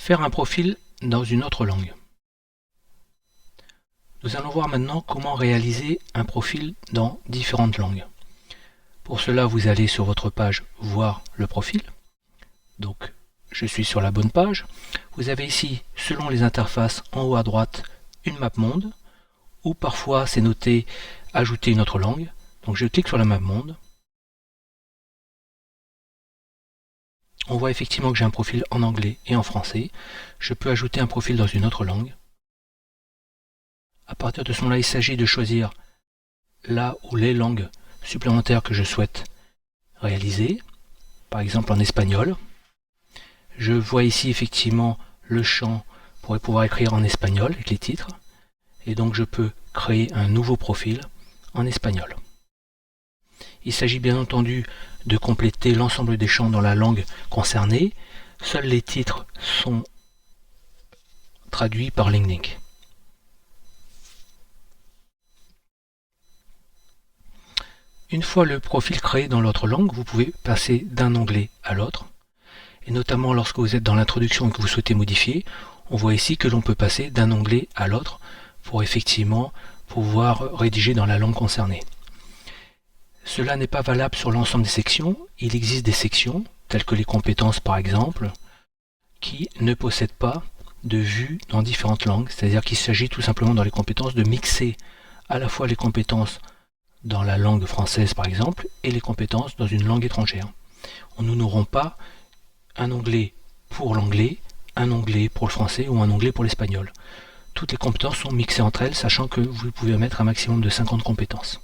Faire un profil dans une autre langue. Nous allons voir maintenant comment réaliser un profil dans différentes langues. Pour cela, vous allez sur votre page voir le profil. Donc, je suis sur la bonne page. Vous avez ici, selon les interfaces, en haut à droite, une map monde, ou parfois c'est noté ajouter une autre langue. Donc je clique sur la map monde. On voit effectivement que j'ai un profil en anglais et en français. Je peux ajouter un profil dans une autre langue. À partir de ce moment-là, il s'agit de choisir la ou les langues supplémentaires que je souhaite réaliser. Par exemple en espagnol. Je vois ici effectivement le champ pour pouvoir écrire en espagnol avec les titres. Et donc je peux créer un nouveau profil en espagnol. Il s'agit bien entendu de compléter l'ensemble des champs dans la langue concernée. Seuls les titres sont traduits par LingLink. Une fois le profil créé dans l'autre langue, vous pouvez passer d'un onglet à l'autre. Et notamment lorsque vous êtes dans l'introduction et que vous souhaitez modifier, on voit ici que l'on peut passer d'un onglet à l'autre pour effectivement pouvoir rédiger dans la langue concernée. Cela n'est pas valable sur l'ensemble des sections. Il existe des sections, telles que les compétences par exemple, qui ne possèdent pas de vue dans différentes langues. C'est-à-dire qu'il s'agit tout simplement dans les compétences de mixer à la fois les compétences dans la langue française par exemple et les compétences dans une langue étrangère. Nous n'aurons pas un onglet pour l'anglais, un onglet pour le français ou un onglet pour l'espagnol. Toutes les compétences sont mixées entre elles, sachant que vous pouvez mettre un maximum de 50 compétences.